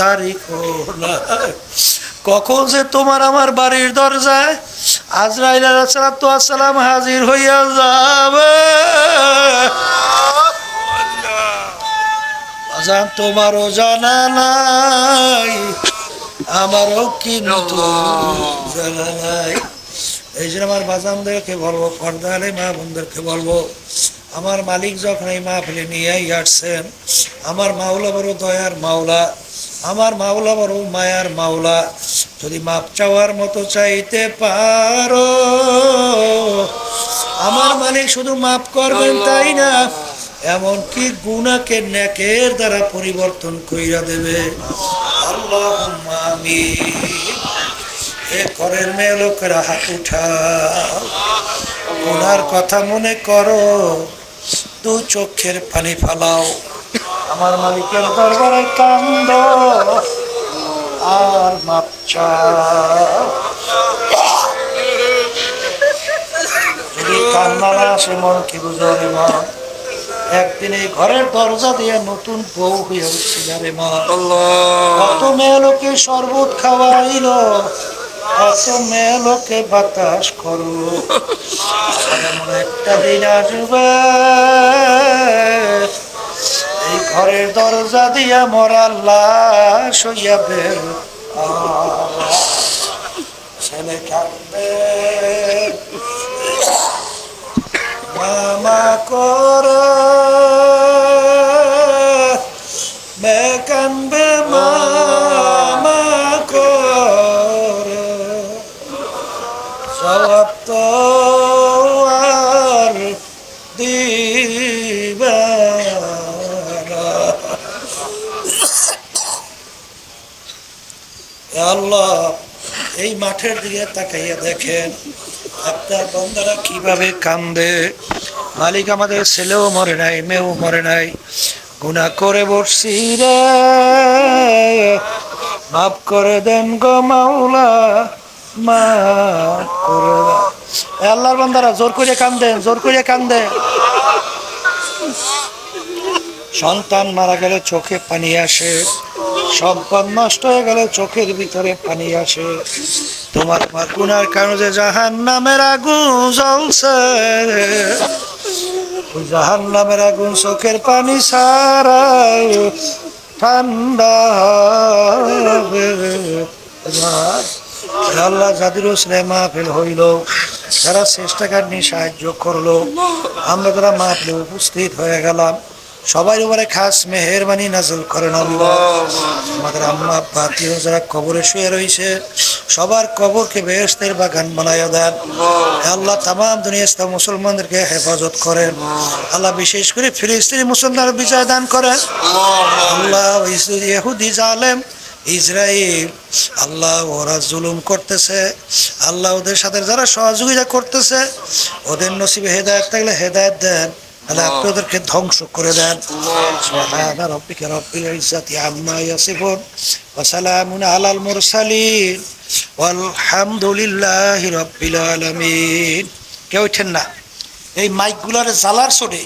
তারিখ না কখন যে তোমার আমার বাড়ির দরজায় আজরাইল আলাইহিস সালাম হাজির হইয়া যাবে, আজান তোমারও জানা নাই, আমারও কিন্তু জানা নাই। এই জন্য আমার বাজানদেরকে বলবো, পর্দালে মা বোনদেরকে বলবো, আমার মালিক যখন এই মাহফিলে নিয়েই আসছেন, আমার মাওলা বড় দয়ার মাওলা, আমার মাওলা বড় মায়ার মাওলা, যদি মাপ চাওয়ার মতো চাইতে পারো, আমার মালিক শুধু মাফ করবেন তাই না, এমনকি গুনাহকে নেকের দ্বারা পরিবর্তন কইরা দেবে। আল্লাহুম্মা আমিন। এ ঘরের মেয়ে লোকেরা হাত উঠাও, গুনার কথা মনে করো, দু চোখের পানি ফালাও, আমার মালিকের দরবারে কান্দো আর মাপ চাও। যদি কান্না না আসে মন কি বুঝো রে মা, একদিন এই ঘরের দরজা দিয়ে নতুন বউ হয়ে উঠছিল রে মা, কত মেয়ে লোকে শরবত খাওয়াইলো, কত মেয়ে লোকে বাতাস করলো, এমন একটা দিন আসবে এই ঘরের দরজা দিয়া মরা লাশ হইয়া বের, ছেলে কান্দে মামা কর, মেয়ে কান্দে মামা কর, জবাব তো আর দিবা না। আল্লাহ, এই মাঠের দিকে তাকাইয়া দেখেন আপনার বান্দারা কিভাবে কান্দে। মালিক, আমাদের ছেলেও মরে নাই, মেয়েও মরে নাই, গুনাহ করে বসছি রে, মাফ করে দেন গো মাওলা, মাফ করে দেন। আল্লাহর বান্দারা জোর করে কান্দে, জোর করে কান্দে। সন্তান মারা গেলে চোখে পানি আসে, সম্পদ নষ্ট হয়ে গেলে চোখের ভিতরে পানি আসে, তোমার গুনার কারণে যে জাহান্নামের আগুন জ্বলছে, ওই জাহান্নামের আগুন চোখের পানি ছাড়াই ঠান্ডা হবে। আল্লাহ, যাদের উসরে মাহফিল হইল, যারা চেষ্টাকার নিয়ে সাহায্য করলো, আমরা যারা মাহফিলে উপস্থিত হয়ে গেলাম, সবাই উপরে খাস মেহেরবানি নাযিল করেন আল্লাহ। আমাদের আম্মা আব্বা আত্মীয় যারা কবরে শুয়ে রয়েছে, সবার কবরকে বেহেশতের বাগান বানাইয়া দেন আল্লাহ। তামাম দুনিয়া মুসলমানদেরকে হেফাজত করেন আল্লাহ, বিশেষ করে ফিলিস্তিনি মুসলমানদের বিজয় দান করেন আল্লাহ। ইহুদি জালেম ইসরায়েল আল্লাহ, ওরা জুলুম করতেছে আল্লাহ, ওদের সাথে যারা সহযোগিতা করতেছে, ওদের নসিবে হেদায়েত থাকলে হেদায়েত দেন আল্লাহ, আপনি ওদেরকে ধ্বংস করে দেন। সুবহানা রাব্বিকা রাব্বিল ইজ্জাতি আম্মা ইয়াসিফুন ওয়া সালামুন আলাল মুরসালিন ওয়ালহামদুলিল্লাহি রাব্বিল আলামিন। কেউ ওঠেন না, এই মাইকগুলার জ্বালার চোটে